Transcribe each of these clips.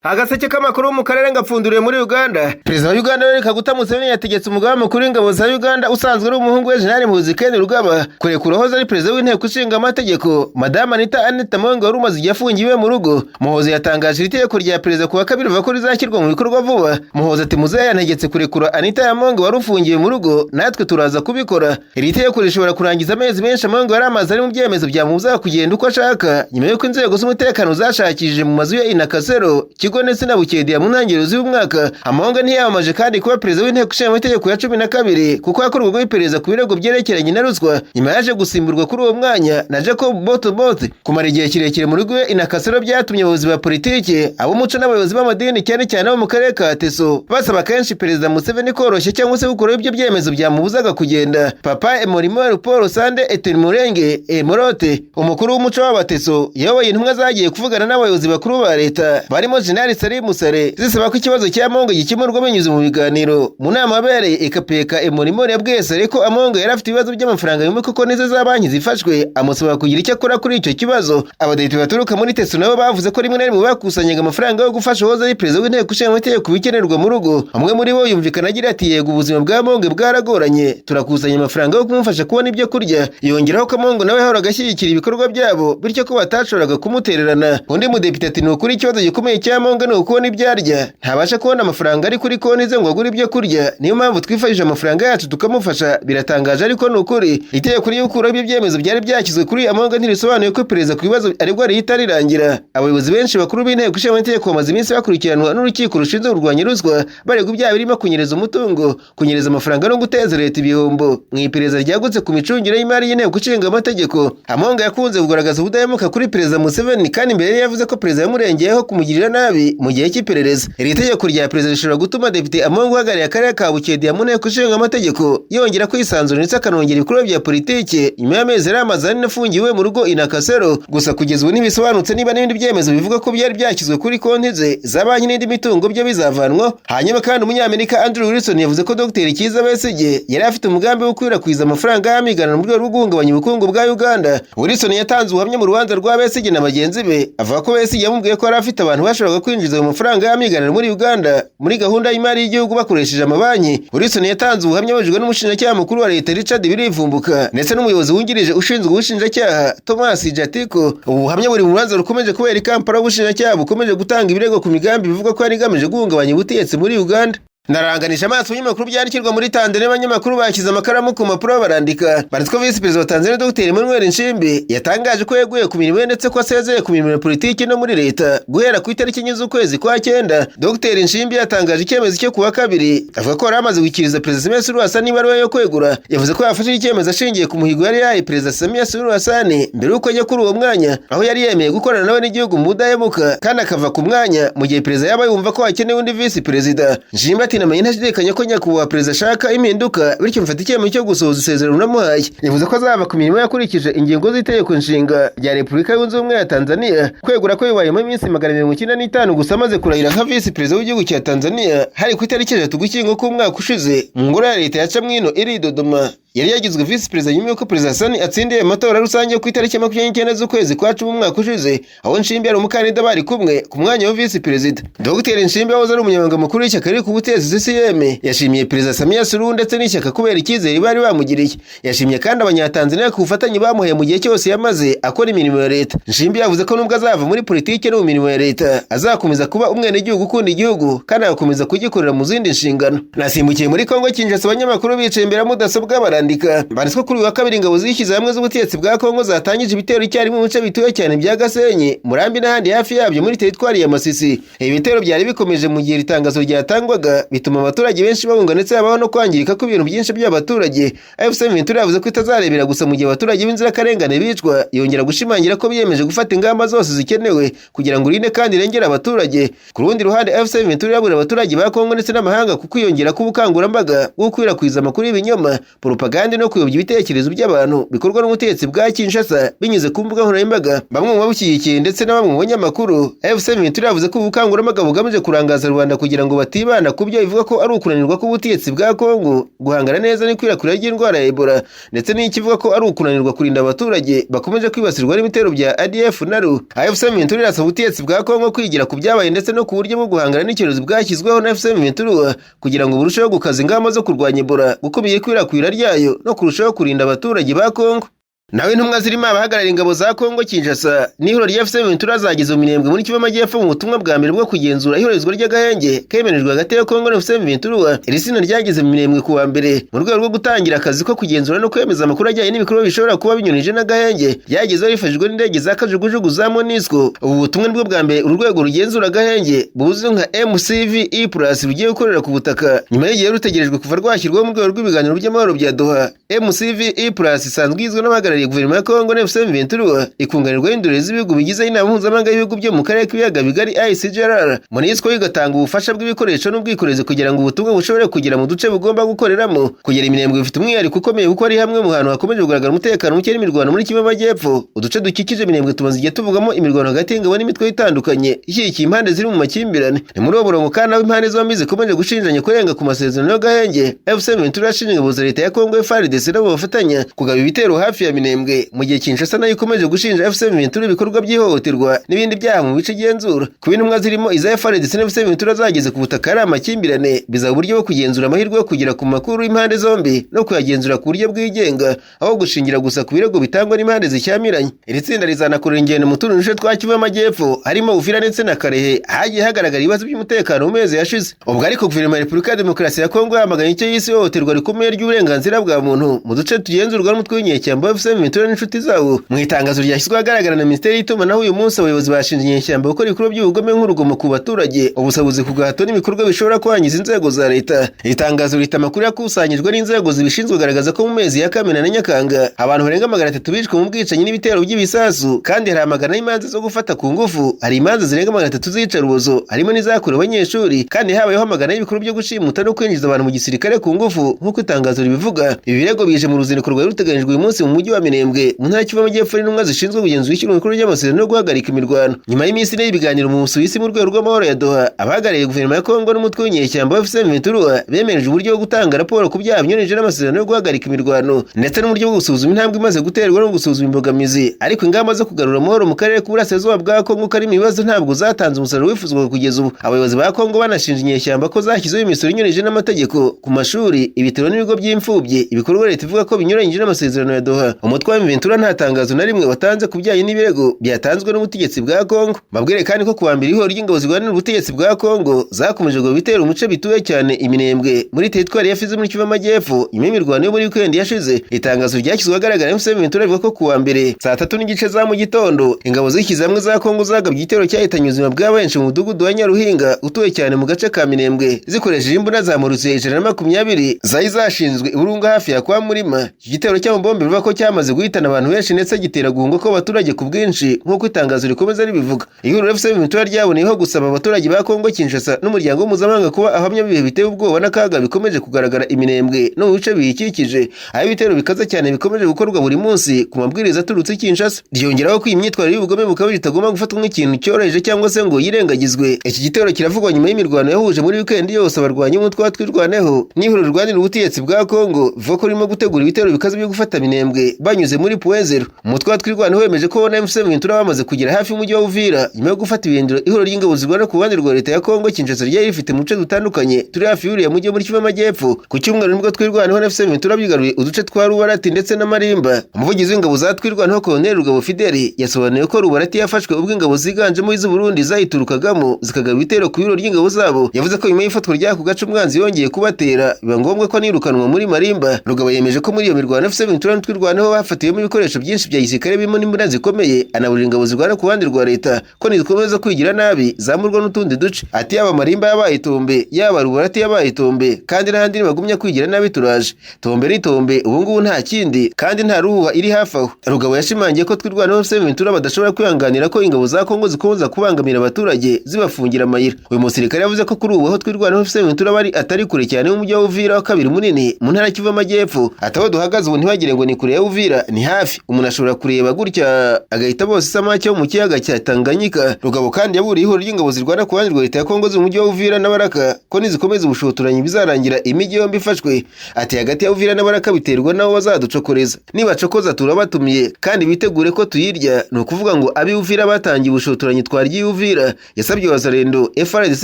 Agaseke k'amakuru mu karere ngapfunduriye muri Uganda. Perezida wa Uganda Yoweri Kaguta Museveni yategetse umugaba mukuru w'ingabo za Uganda usanzwe ari umuhungu we General Muhoozi Kainerugaba kurekura uwahoze ari perezida w'inteko ishinga amategeko Madame Anita Among wari umaze igihe afungiwe mu rugo. Muhoozi yatangaje iri tegeko rya perezida kuwa kabiri avuga ko rizashyirwa mu bikorwa vuba. Muhoozi ati muzehe yantegetse kurekura Anita Among wari ufungiwe mu rugo, natwe turaza kubikora. Iri tegeko rishobora kurangiza amezi menshi Among yari amaze ari mu byemezo byamubuza kugenda uko ashaka nyuma y'uko inzego z'umutekano zashakishije mu mazu ye Inakasero kigo ndetse na Bukedya mu ntangiriro z'umwaka. Among ntiyamamaje kandi kuba perezida w'inteko ishinga amategeko ya 12 kuko yakorwaga iperereza ku birego byerekeranye na ruswa. Nyuma yaje gusimburwa kuri uwo mwanya na Jacob Botoboth. Kumara igihe kirekire muri rwe Inakasero byatumye abayobozi ba politiki, ab'umuco n'abayobozi b'amadini cyane cyane abo mu karere ka Teso basaba kenshi perezida Museveni koroshya cyangwa se gukora ibyo byemezo byamubuzaga kugenda. Papa Emorimoro Paul Sande Etemurenge Emorote, umukuru w'umuco w'abateso, yayoboye intumwa zagiye kuvugana n'abayobozi bakuru ba leta barimo General Salim Musare zisaba ko ikibazo cya Among gikemurwa binyuze mu biganiro. Mu nama yabereye ikapeka Emorimoro yabwiye Sare ko Among yari afite ibibazo by'amafaranga bimwe kuko nizo za banki zifashwe, amusaba kugira icyo akora kuri icyo kibazo. Abadepite baturuka muri Teso nabo bavuze ko rimwe na rimwe bakusanyaga amafaranga yo gufasha uwahoze ari perezida w'inteko ishinga amategeko bikenerwa mu rugo. Amwe muri bo yumvikana agira ati yego ubuzima bwa Among bwaragoranye, turakusanya amafaranga yo kumufasha kubona ibyo kurya. Yongeraho ko Among nawe yahoraga ashyigikira ibikorwa byabo bityo ko batashoboraga kumutererana. Undi mudepite ati ni ukuri ikibazo gikomeye cya Among ni ukubona ibyo arya, ntabasha kubona amafaranga ari kuri konti ze ngo agure ibyo kurya, niyo mpamvu twifashishije amafaranga yacu tukamufasha. Biratangaje ariko ni ukuri itegeko ryo gukuraho ibyo byemezo byari byashyizwe kuri Among ntirisobanuye ko perezida ku bibazo aregwa rihita rirangira. Abayobozi benshi bakuru b'inteko ishinga amategeko bamaze iminsi bakurikiranwa n'urukiko rushinzwe kurwanya ruswa baregwa ibyaha birimo kunyereza umutungo, kunyereza amafaranga no guteza leta ibihombo. Mu iperereza ryagutse ku micungire y'imari y'inteko ishinga amategeko, Among yakunze kugaragaza ubudahemuka kuri perezida Museveni kandi mbere yavuze ko perezida yamurengeyeho kumugirira nabi mu gihe cy'iperereza. Iri tegeko rya perezida rishobora gutuma depite Among uhagarariye akarere ka Bukedya mu nteko ishinga amategeko yongera kwisanzura ndetse akanongera ibikorwa bya politiki nyuma y'amezi yari amaze anafungiwe mu rugo Inakasero. Gusa kugeza ubu ntibisobanutse niba n'ibindi byemezo bivuga ko byari byashyizwe kuri konti ze za banki n'indi mitungo byo bizavanwaho. Hanyuma kandi umunyamerika Andrew Wilson yavuze ko Dr Kizza Besigye yari afite umugambi wo gukwirakwiza amafaranga y'amiganano mu rwego rwo guhungabanya ubukungu bwa Uganda. Wilson yatanze ubuhamya mu rubanza rwa Besigye na bagenzi be, avuga ko Besigye yamubwiye ko yari afite abantu bashoboraga kwinjiza mu mafaranga y'amiganano muri Uganda muri gahunda y'imari y'igihugu bakoresheje amabanki. Wilson yatanze ubuhamya bujijwe n'umushinjacyaha mukuru wa leta Richard Birivumbuka ndetse n'umuyobozi wungirije ushinzwe ubushinjacyaha Thomas Jatiko. Ubu buhamya buri mu rubanza rukomeje kubera i Kampala, ubushinjacyaha bukomeje gutanga ibirego ku migambi bivuga ko yari igamije guhungabanya ubutegetsi muri Uganda. Naranganisha amaso y'amakuru byandikirwa muri Tanzania. Abanyamakuru bashyize amakaramu ku mpapuro barandika. Banditse ko Visi Perezida wa Tanzania Dr Emmanuel Nchimbi yatangaje ko yeguye ku mirimo ndetse ko asezeye ku mirimo ya politiki no muri leta guhera ku itariki 9 z'ukwezi kwa 9. Dr Nchimbi yatangaje icyemezo cyo kuwa kabiri avuga ko yari amaze gukiriza Perezida Samia Suluhu Hassan ibaruwa yo kwegura. Yavuze ko yafashe icyemezo ashingiye ku muhigo yari yahaye Perezida Samia Suluhu Hassan mbere y'uko ajya kuri uwo mwanya, aho yari yemeye gukorana nawe n'igihugu mu budahemuka kandi akava ku mwanya mu gihe Perezida yaba yumva ko hakenewe undi Visi Perezida. Nchimbi ati namenye ntashidikanya ko nyakubahwa Perezida ashaka impinduka bityo mfata icyemezo cyo gusohoza isezerano namuhaye. Yavuze ko azava ku mirimo yakurikije ingingo z'itegeko nshinga rya Repubulika Yunze Ubumwe ya Tanzania. Kwegura ko bibaye mu minsi 195 gusa amaze kurahira nka Visi Perezida w'igihugu cya Tanzania hari ku itariki 3 Ugushyingo k'umwaka ushize mu ngoro ya leta ya Chamwino iri Dodoma. Yari yagizwe Visi Perezida nyuma y'uko Perezida Hassan atsindiye amatora rusange ku itariki 29 z'ukwezi kwa 10 umwaka ushize, aho Nchimbi ari umukandida bari kumwe ku mwanya wa Visi Perezida. Dr Nchimbi wahoze ari umunyamabanga mukuru w'ishyaka riri ku butegetsi CCM yashimiye Perezida Samia Suluhu ndetse n'ishyaka kubera icyizere bari bamugiriye. Yashimye kandi abanyatanzania ku bufatanye bamuhaye mu gihe cyose yamaze akora imirimo ya leta. Nchimbi yavuze ko nubwo azava muri politiki no mu mirimo ya leta azakomeza kuba umwenegihugu ukunda igihugu kandi agakomeza kugikorera mu zindi nshingano. Nasimbukiye muri Kongo Kinshasa, abanyamakuru bicaye imbere ya mudasobwa barandika. Banditswe kuri wa kabiri ingabo zishyize hamwe z'ubutegetsi bwa Kongo zatangije ibitero icyarimwe mu bice bituwe cyane bya Gasenyi, Murambi n'ahandi hafi yabyo muri teritwari ya Masisi. Ibi bitero byari bikomeje mu gihe itangazo ryatangwaga bituma abaturage benshi bahunga ndetse habaho no kwangirika kw'ibintu byinshi by'abaturage. AFC Ventura yavuze ko itazarebera gusa mu gihe abaturage b'inzirakarengane bicwa, yongera gushimangira ko biyemeje gufata ingamba zose zikenewe kugira ngo irinde kandi irengere abaturage. Ku rundi ruhande AFC Ventura yabura abaturage ba Kongo ndetse n'amahanga ku kwiyongera k'ubukangurambaga bwo gukwirakwiza amakuru y'ibinyoma, propaganda propaganda no kuyobya ibitekerezo by'abantu bikorwa n'ubutegetsi bwa Kinshasa binyuze ku mbuga nkoranyambaga. Bamwe mu babushyigikiye ndetse na bamwe mu banyamakuru AFC M23 yavuze ko ubukangurambaga bugamije kurangaza rubanda kugira ngo batibanda ku byo bivuga ko ari ukunanirwa k'ubutegetsi bwa Kongo guhangana neza n'ikwirakwira ry'indwara ya Ebola, ndetse n'ikivuga ko ari ukunanirwa kurinda abaturage bakomeje kwibasirwa n'ibitero bya ADF NALU. AFC M23 irasaba ubutegetsi bwa Kongo kwigira ku byabaye ndetse no ku buryo bwo guhangana n'icyorezo bwashyizweho na AFC M23 kugira ngo burusheho gukaza ingamba zo kurwanya Ebola, gukumira ikwirakwira ryayo no kurushaho kurinda abaturage ba Kongo. Nawe intumwa zirimo abahagarariye ingabo za Kongo Kinshasa n'ihuriro rya AFC M23 zagize mu Minembwe muri Kivu y'Amajyepfo mu butumwa bwa mbere bwo kugenzura ihurizwa ry'agahenge kemerejwe hagati ya Kongo na AFC M23. Iri sina ryagize mu Minembwe ku wa mbere mu rwego rwo gutangira akazi ko kugenzura no kwemeza amakuru ajyanye n'ibikorwa bishobora kuba binyurije n'agahenge byagezeho rifashijwe n'indege za kajugujugu za MONUSCO. Ubu butumwa nibwo bwa mbere urwego rugenzura agahenge buzwi nka MCVE+ rugiye gukorera ku butaka nyuma y'igihe rutegerejwe kuva rwashyirwaho mu rwego rw'ibiganiro by'amahoro bya Doha. MCVE+ isanzwe igizwe n'abahagarariye guverinoma ya Kongo na AFC M23 ikunganirwa n'indorerezi z'ibihugu bigize inama mpuzamahanga y'ibihugu byo mu karere k'ibiyaga bigari ICGLR. MONUSCO igatanga ubufasha bw'ibikoresho n'ubwikorezi kugira ngo ubutumwa bushobore kugera mu duce bugomba gukoreramo. Kugera Iminembwe bifite umwihariko ukomeye kuko ari hamwe mu hantu hakomeje kugaragara umutekano muke n'imirwano muri Kivu y'Amajyepfo. Uduce dukikije Minembwe tumaze igihe tuvugamo imirwano hagati y'ingabo n'imitwe itandukanye ishyigikiye impande ziri mu makimbirane. Ni muri uwo murongo kandi aho impande zombi zikomeje gushinjanya kurenga ku masezerano y'agahenge, AFC M23 yashinje ingabo za leta ya Kongo FARDC nabo bafatanya kugaba ibitero hafi ya Minembwe, mu gihe Kinshasa nayo ikomeje gushinja AFC M23 ibikorwa by'ihohoterwa n'ibindi byaha mu bice igenzura. Ku bintumwa zirimo iza FARDC na AFC M23 zageze ku butaka ari amakimbirane, bizaba uburyo bwo kugenzura amahirwe yo kugera ku makuru y'impande zombi no kuyagenzura ku buryo bwigenga aho gushingira gusa ku birego bitangwa n'impande zishyamiranye. Iri tsinda rizanakorera ingendo mu tundi duce twa Kivu y'Amajyepfo harimo Uvira ndetse na Karehe hagiye hagaragara ibibazo by'umutekano mu mezi yashize. Ubwo ariko guverinoma ya Repubulika ya Demokarasi ya Kongo yamaganye icyo yise ihohoterwa rikomeye ry'uburenganzira bwa muntu mu duce tugenzurwa n'umutwe w'inyeshyamba AFC M23 n'inshuti zawo. Mu itangazo ryashyizwe ahagaragara na Minisiteri y'Itumanaho uyu munsi, abayobozi bashinje inyeshyamba gukora ibikorwa by'ubugome nk'urugomo ku baturage, ubusabuzi ku gahato n'ibikorwa bishobora kwangiza inzego za leta. Iri tangazo rita amakuru yakusanyijwe n'inzego zibishinzwe agaragaza ko mu mezi ya Kamena na Nyakanga abantu barenga 300 bishwe mu bwicanyi n'ibitero by'ibisasu, kandi hari amagana y'imanza zo gufata ku ngufu, hari imanza zirenga 300 zica rubozo harimo n'izakorewe abanyeshuri, kandi habayeho amagana y'ibikorwa byo gushimuta no kwinjiza abantu mu gisirikare ku ngufu nk'uko itangazo ribivuga. Ibi birego bije mu ruzinduko rwari ruteganyijwe uyu munsi mu mujyi wa Minembwe mu ntara Kivu y'Amajyepfo n'intumwa zishinzwe kugenzura ishyirwa mu bikorwa ry'amasezerano yo guhagarika imirwano. Nyuma y'iminsi ine y'ibiganiro mu Busuwisi mu rwego rw'amahoro ya Doha, abahagarariye guverinoma ya Kongo n'umutwe w'inyeshyamba AFC M23 bemereje uburyo bwo gutanga raporo ku byaha binyuranyije n'amasezerano yo guhagarika imirwano ndetse n'uburyo bwo gusuzuma intambwe imaze guterwa no gusuzuma imbogamizi. Ariko ingamba zo kugarura amahoro mu karere k'uburasirazuba bwa Kongo karimo ibibazo ntabwo zatanze umusaruro wifuzwaga kugeza ubu. Abayobozi ba Kongo banashinja inyeshyamba ko zashyizeho imisoro inyuranyije n'amategeko ku mashuri, ibitaro n'ibigo by'imfubyi, ibikorwa leta ivuga ko binyuranyije n'amasezerano ya Doha. Umutwe wa M23 nta tangazo na rimwe watanze ku bijyanye n'ibirego byatanzwe n'ubutegetsi bwa Kongo. Babwire kandi ko kuwa mbere ihuriro ry'ingabo zirwanira ubutegetsi bwa Kongo zakomeje ngo bitera umuce bituwe cyane Iminembwe muri teritwari ya Fizi muri Kivu y'Amajyepfo nyuma y'imirwano yo muri weekend yashize. Itangazo ryashyizwe ahagaragara AFC M23 rivuga ko kuwa mbere saa 3 n'igice za mu gitondo ingabo zishyize hamwe za Kongo zagabye igitero cyahitanye ubuzima bw'abenshi mu mudugudu wa Nyaruhinga utuwe cyane mu gace ka Minembwe zikoresheje imbunda za Morusi 120 zari zashinzwe Burunga hafi ya kwa Murima. Iki gitero cy'amabombe bivuga ko cyamaze guhitana abantu benshi ndetse gitera guhunga ko abaturage ku bwinshi nk'uko itangazo rikomeza ribivuga. Ihuriro AFC M23 ryaboneyeho gusaba abaturage ba Kongo Kinshasa n'umuryango mpuzamahanga kuba ahamya bihe biteye ubwoba n'akaga bikomeje kugaragara Iminembwe no mu bice biyikikije, aho ibitero bikaza cyane bikomeje gukorwa buri munsi ku mabwiriza aturutse Kinshasa. Ryongeraho ko imyitwarire y'ubugome bukabije itagomba gufatwa nk'ikintu cyoroheje cyangwa se ngo yirengagizwe. Iki gitero kiravugwa nyuma y'imirwano yahuje muri weekend yose abarwanyi umutwe wa Twirwaneho n'ihuriro rwanira ubutegetsi bwa Kongo bivuga ko ririmo gutegura ibitero bikaze byo gufata Minembwe banyuze muri Puezero. Umutwe wa Twirwaneho wemeje ko na AFC M23 bamaze kugera hafi y'umujyi wa Uvira nyuma yo gufata ibendera ihuriro ry'ingabo zirwana ku ruhande rwa leta ya Kongo Kinshasa ryari rifite mu duce dutandukanye turi hafi y'uriya mujyi muri Kivu y'Amajyepfo. Ku cyumweru nibwo Twirwaneho na AFC M23 bigaruye uduce twa Rubarati ndetse na Marimba. Umuvugizi w'ingabo za Twirwaneho Colonel Rugabo Fideli yasobanuye ko Rubarati yafashwe ubwo ingabo ziganjemo iz'u Burundi zayiturukagamo zikagaba ibitero ku biro ry'ingabo zabo. Yavuze ko nyuma y'ifatwa ry'ako gace umwanzi yongeye kubatera biba ngombwa ko nirukanwa muri Marimba. Rugabo yemeje ko muri iyo mirwano AFC M23 Twirwaneho hafatiwemo ibikoresho byinshi bya gisirikare birimo n'imbunda zikomeye, anaburira ingabo zirwana ku ruhande rwa leta ko nizikomeza kwigira nabi zamurwa n'utundi duce. Ati yaba Marimba yabaye itombe, yaba Rubarati yabaye itombe, kandi n'ahandi nibagumya kwigira nabi turaje. Tombe ni tombe, ubu ngubu nta kindi kandi nta ruhuha iri hafi aho. Rugabo yashimangiye ko twirwanaho M23 badashobora kwihanganira ko ingabo za Kongo zikomeza kubangamira abaturage zibafungira amayira. Uyu musirikare yavuze ko kuri ubu aho twirwanaho M23 bari atari kure cyane mu mujyi wa Uvira wa kabiri munini mu ntara Kivu Amajyepfo. Ataho duhagaze ubu ntibagire ngo ni kure ya Uvira, ni hafi. Umuntu ashobora kureba gutya agahita bose samake mu kiyaga cya Tanganyika. Rugabo kandi yaburiye ihuriro ry'ingabo zirwana ku ruhande rwa leta ya Kongo zo mu mujyi wa Uvira na Baraka ko nizikomeza ubushotoranyi bizarangira imijyi yombi ifashwe. Ati hagati ya Uvira na Baraka biterwa naho bazaducokoreza, nibacokoza turabatumiye kandi bitegure ko tuyirya. Ni ukuvuga ngo abi Uvira batangiye ubushotoranyi twaryi Uvira. Yasabye Wazalendo FARDC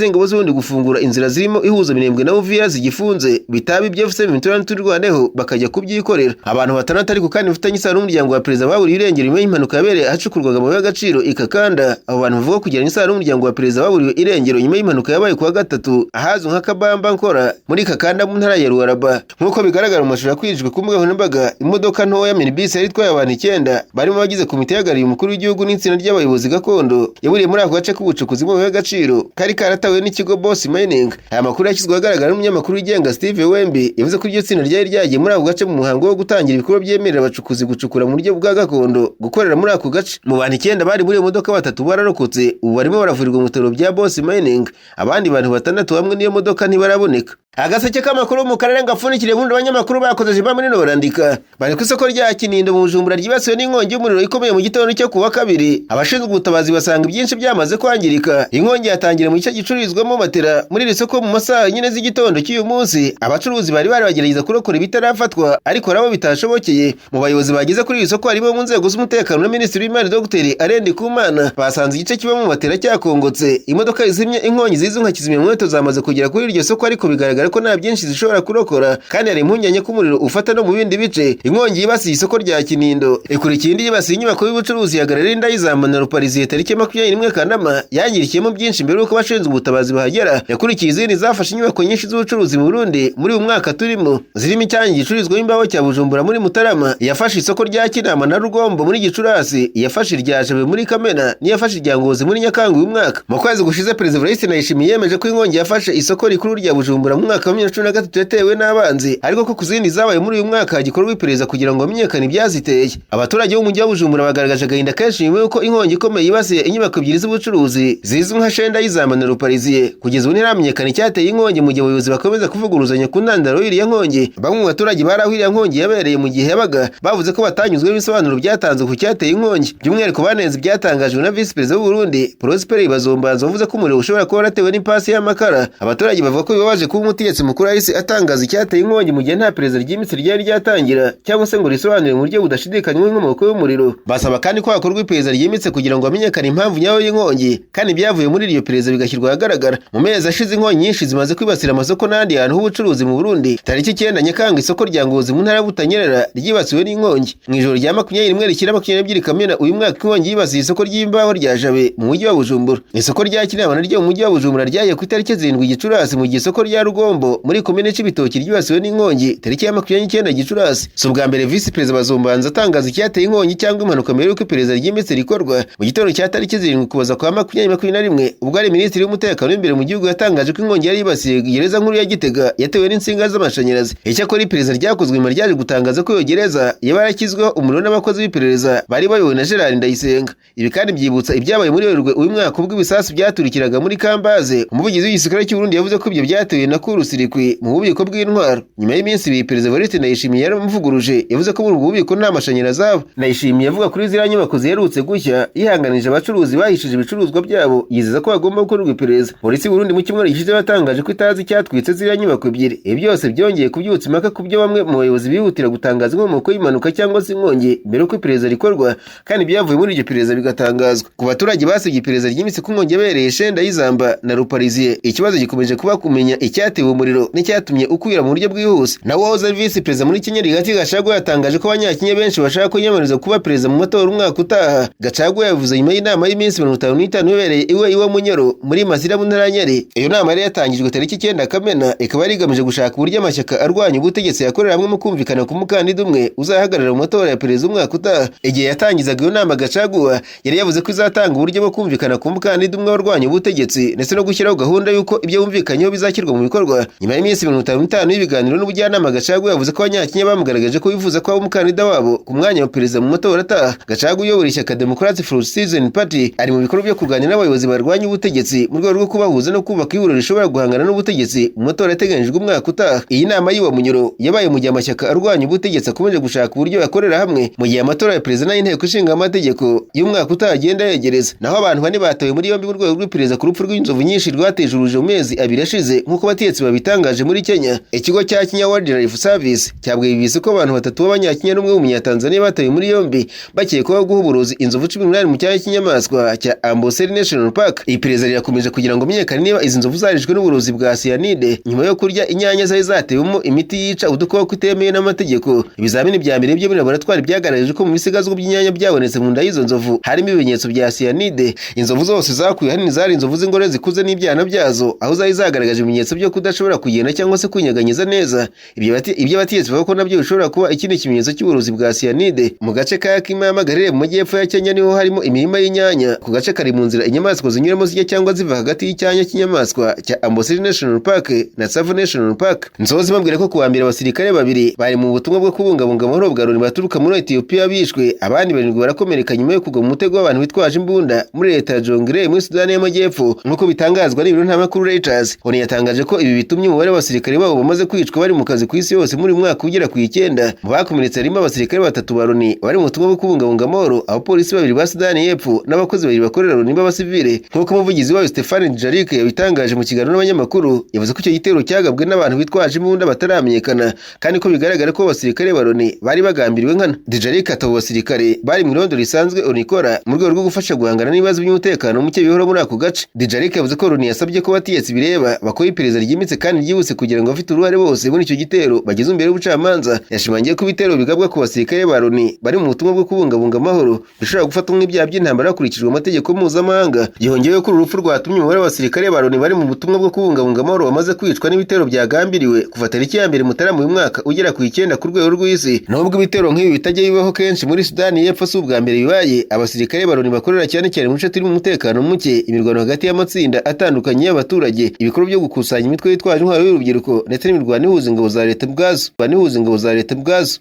ingabo z'ubundi gufungura inzira zirimo ihuza Minembwe na Uvira zigifunze, bitaba ibyo M23 turwaneho bakajya kubyikorera. Abantu batandatu ariko kandi bafitanye isano n'umuryango wa perezida baburiye irengero nyuma y'impanuka yabereye ahacukurwaga amabuye y'agaciro Ikakanda. Abo bantu bavuga kugirana isano n'umuryango wa perezida baburiwe irengero nyuma y'impanuka yabaye kuwa gatatu ahazwi nka Kabamba Nkora muri Ikakanda mu ntara ya Ruaraba. Nk'uko bigaragara mu mashusho yakwijwe ku mbuga nkoranyambaga, imodoka ntoya minibus yari itwaye abantu 9 barimo bagize komite yagariye umukuru w'igihugu n'itsinda ry'abayobozi gakondo yaburiye muri ako gace k'ubucukuzi bw'amabuye y'agaciro kari karatawe n'ikigo Boss Mining. Aya makuru yashyizwe ahagaragara n'umunyamakuru wigenga Steve Wembe yavuze ko iryo tsinda ryari ryagiye muri ako gace mu muhango wo gutangira ibikorwa byemerera abacukuzi gucukura mu buryo bwa gakondo gukorera muri ako gace. Mu bantu 9 bari muri iyo modoka 3 bararokotse, ubu barimo baravurirwa mu bitaro bya Boss Mining. Abandi bantu 6 hamwe n'iyo modoka ntibaraboneka. Agaseke k'amakuru mu karere gafunikire bundi abanyamakuru bakoze jiba muri Norandika bari ku isoko rya Kinindo mu Bujumbura ryibasiwe n'inkongi y'umuriro ikomeye mu gitondo cyo kuwa kabiri. Abashinzwe ubutabazi basanga byinshi byamaze kwangirika. Inkongi yatangira mu gice gicururizwamo matera muri iri soko mu masaha nyine z'igitondo cy'uyu munsi. Abacuruzi bari bagerageza kurokora bitarafatwa ariko nabo bitashobokeye. Mu bayobozi bageze kuri iri soko harimo mu nzego z'umutekano na Minisitiri w'Imari Dr Arendi Kumana. Basanze igice kibamo matera cyakongotse. Imodoka izimye inkongi zizwi nka kizimyamwoto zamaze kugera kuri iryo soko ariko bigaragara ko nta byinshi zishobora kurokora kandi hari impungenge ko umuriro ufata no mu bindi bice. Inkongi yibasiye isoko rya Kinindo ikurikiye indi yibasiye inyubako y'ubucuruzi ya Galerie Ndayizamba na Rupariziye tariki 21 Kanama yangirikiyemo byinshi mbere yuko abashinzwe ubutabazi bahagera. Yakurikiye izindi zafashe inyubako nyinshi z'ubucuruzi mu Burundi muri uyu mwaka turimo, zirimo icyanyi gicururizwa imbaho cya Bujumbura muri Mutarama, yafashe isoko rya Kinama na Rugombo muri Gicurasi, yafashe irya Jabe muri Kamena, niyafashe irya Ngozi muri Nyakanga uyu mwaka. Mu kwezi gushize Perezida Evariste Ndayishimiye yemeje ko inkongi yafashe isoko rikuru rya Bujumbura mu mwaka wa 2013 yatewe n'abanzi, ariko ko kuzindi zabaye muri uyu mwaka gikorwa iperereza kugira ngo hamenyekane ibyaziteye. Abaturage b'umujyi wa Bujumbura bagaragaje agahinda kenshi nyuma y'uko inkongi ikomeye yibasiye inyubako ebyiri z'ubucuruzi zizwi nka Shenda y'Izamba na Rupariziye. Kugeza ubu ntiramenyekana icyateye inkongi mu gihe abayobozi bakomeza kuvuguruzanya ku ntandaro y'iriya nkongi. Bamwe mu baturage bari aho iriya nkongi yabereye mu gihe yabaga bavuze ko batanyuzwe n'ibisobanuro byatanzwe ku cyateye inkongi. By'umwihariko banenze ibyatangajwe na Vice Perezida w'u Burundi Prosper Bazombanza wavuze ko umuriro ushobora kuba waratewe n'ipasi y'amakara. Abaturage bavuga ko bibabaje kuba umutegetsi mukuru yahise atangaza icyateye inkongi mu gihe nta perezida ryimitse ryari ryatangira cyangwa se ngo risobanure mu buryo budashidikanywa inkomoko y'umuriro. Basaba kandi ko hakorwa iperereza ryimitse kugira ngo hamenyekane impamvu nyayo y'inkongi kandi ibyavuye muri iryo perereza bigashyirwa ahagaragara. Mu mezi ashize inkongi nyinshi zimaze kwibasira amasoko n'ahandi hantu h'ubucuruzi mu Burundi. Tariki 9 Nyakanga isoko rya Ngozi mu ntara Butanyerera ryibasiwe n'inkongi. Mu ijoro rya 21 rikira 22 Kamena uyu mwaka inkongi yibasiye isoko ry'imbaho rya Jabe mu mujyi wa Bujumbura. Isoko rya Kinama naryo mu mujyi wa Bujumbura ryaye ku itariki 7 Gicurasi, mu gihe isoko rya Rugombo muri komine Cibitoki ryibasiwe n'inkongi tariki ya 29 Gicurasi. Si ubwa mbere Vice Perezida Bazombanza atangaza icyateye inkongi cyangwa impanuka mbere y'uko iperereza ryimitse rikorwa. Mu gitondo cya tariki 7 Ukuboza kwa 2021 ubwo ari Minisitiri w'Umutekano w'imbere mu gihugu yatangaje ko inkongi yari yibasiye gereza nkuru ya Gitega yatewe n'insinga z'amashanyarazi. Icyakora iperereza ryakozwe nyuma ryaje gutangaza ko iyo gereza yabarakizweho umuriro n'abakozi b'iperereza bari bayobowe na Gerard Ndayisenga. Ibi kandi byibutsa ibyabaye muri Werurwe uyu mwaka ubwo ibisasu byaturikiraga muri Kambaze. Umuvugizi w'igisirikare cy'u Burundi yavuze ko ibyo byatewe na kurusirikwi mu bubiko bw'intwaro. Nyuma y'iminsi ibiri Perezida Evariste Ndayishimiye yaramuvuguruje yavuze ko muri ubwo bubiko nta mashanyarazi aba. Ndayishimiye avuga kuri ziriya nyubako ziherutse gushya yihanganije abacuruzi bahishije ibicuruzwa byabo, yizeza ko bagomba gukorwa iperereza. Polisi y'u Burundi mu cyumweru gishize batangaje ko itazi icyatwitse ziriya nyubako ebyiri. Ibi byose byongeye kubyutsa impaka ku byo bamwe mu bayobozi bihutira gutangaza inkomoko y'impanuka cyangwa se inkongi mbere y'uko iperereza rikorwa kandi ibyavuye muri iryo perereza bigatangazwa. Ku baturage basabye iperereza ryimitse ku nkongi yabereye Shenda y'Izamba na Rupariziye, ikibazo gikomeje kuba kumenya icyatewe umuriro n'icyatumye ukwira mu buryo bwihuse. Nawo wahoze Vice Perezida muri Kenya Rigathi Gachagua yatangaje ko abanyakenya benshi bashaka ko yiyamamariza kuba perezida mu matora umwaka utaha. Gachagua yavuze nyuma y'inama y'iminsi 55 yabereye iwe Munyoro muri Masira mu ntara ya Nyeri. Iyo nama yari yatangijwe tariki 9 Kamena ikaba yari igamije gushaka uburyo amashyaka arwanya ubutegetsi yakorera hamwe mu kumvikana ku mukandida umwe uzahagararira izahagarara mu matora ya perezida umwaka utaha. Igihe yatangizaga iyo nama Gachagua yari yavuze ko izatanga uburyo bwo kumvikana ku mukandida umwe warwanya ubutegetsi ndetse no gushyiraho gahunda y'uko ibyo bumvikanyeho bizashyirwa mu bikorwa. Nyuma y'iminsi 55 y'ibiganiro n'ubujyanama, Gachagua yavuze ko Abanyakenya bamugaragaje ko bifuza ko umukandida wabo ku mwanya wa perezida mu matora ataha. Gachagua uyobora ishyaka Democratic for Citizen Party ari mu bikorwa byo kurwanya n'abayobozi barwanya ubutegetsi mu rwego rwo kubahuza no kubaka ihuriro rishobora guhangana n'ubutegetsi mu matora yateganyijwe umwaka utaha. Iyi nama y'Iwa Munyoro yabaye mu gihe amashyaka arwanya ubutegetsi akomeje gushaka uburyo yakorera hamwe mu gihe amatora ya perezida n'inteko ishinga amategeko y'umwaka utaha agenda yegereza. Naho abantu bane batawe muri yombi mu rwego rw'iperereza ku rupfu rw'inzovu nyinshi rwateje urujijo mu mezi abiri ashize nk'uko abategetsi babitangaje muri Kenya. Ikigo cya Kenya Wildlife Service cyabwiye BBC ko abantu batatu b'Abanyakenya n'umwe w'Umunyatanzania batawe muri yombi bakekwaho guha uburozi inzovu 18 mu cyanya cy'inyamaswa cya Amboseli National Park. Iperereza rirakomeje kugira ngo menyekane niba izi nzovu zarishwe n'uburozi bwa cyanide nyuma yo kurya inyanya zari zatewemo imiti yica udukoko itemewe n'amategeko. Ibizamini bya mbere byo muri laboratoire byagaragaje ko mu bisigazwa by'inyanya byabonetse mu nda y'izo nzovu harimo ibimenyetso bya cyanide. Inzovu zose zakuye hanini zari inzovu z'ingore zikuze n'ibyana byazo, aho zari zagaragaje ibimenyetso byo kudashobora kugenda cyangwa se kunyeganyeza neza. Ibyo abategetsi bavuga ko nabyo bishobora kuba ikindi kimenyetso cy'uburozi bwa cyanide. Mu gace ka Kimamagarire mu majyepfo ya Kenya niho harimo imirima y'inyanya. Ku gace kari mu nzira inyamaswa zinyuramo zijya cyangwa ziva hagati y'icyanya cy'inyamaswa cya Amboseli National Park na Tsavo National Park. Nzozi bambwira ko kuwa mbere abasirikare babiri bari mu butumwa bwo kubungabunga amahoro bwa Loni baturuka muri Ethiopia bishwe, abandi 7 barakomereka nyuma yo kugwa mu mutego w'abantu bitwaje imbunda muri leta ya Jonglei muri Sudani y'Amajyepfo nk'uko bitangazwa n'ibiro ntamakuru Reuters. Oni yatangaje ko ibi bitumye umubare w'abasirikare babo bamaze kwicwa bari mu kazi ku isi yose muri mwaka ugera ku 9. Mu bakomeretse harimo abasirikare 3 ba Loni bari mu butumwa bwo kubungabunga amahoro, abapolisi 2 ba Sudani y'Epfo n'abakozi 2 bakorera Loni b'abasivile. Nk'uko umuvugizi wayo Stéphane Dujarric yabitangaje mu kiganiro n'abanyamakuru, yavuze ko icyo gitero cyagabwe n'abantu bitwaje imbunda bataramenyekana kandi ko bigaragara ko abasirikare ba Loni bari bagambiriwe nkana. Dujarric atabo basirikare bari mu irondo risanzwe Loni ikora mu rwego rwo gufasha guhangana n'ibibazo by'umutekano muke bihora muri ako gace. Dujarric yavuze ko Loni yasabye ko abategetsi bireba bakora iperereza ryimitse kandi ryihuse kugira ngo abafite uruhare bose muri icyo gitero bageze imbere y'ubucamanza. Yashimangiye ko ibitero bigabwa ku basirikare ba Loni bari mu butumwa bwo kubungabunga amahoro bishobora gufatwa nk'ibyaha by'intambara hakurikijwe amategeko mpuzamahanga. Yongeyeho ko urupfu rwatumye umubare w'abasirikare ba Loni bari mu butumwa bwo kubungabunga amahoro bamaze kwicwa n'ibitero byagambiriwe kuva tariki ya 1 Mutarama uyu mwaka ugera ku 9 ku rwego rw'isi. Nubwo ibitero nk'ibi bitajya bibaho kenshi muri Sudani y'Epfo si ubwa mbere bibaye, abasirikare ba Loni bakorera cyane mu bice turimo umutekano muke, imirwano hagati y'amatsinda atandukanye y'abaturage, ibikorwa byo gukusanya imitwe yitwaje intwaro y'urubyiruko ndetse n'imirwano ihuza ingabo za leta ubwazo.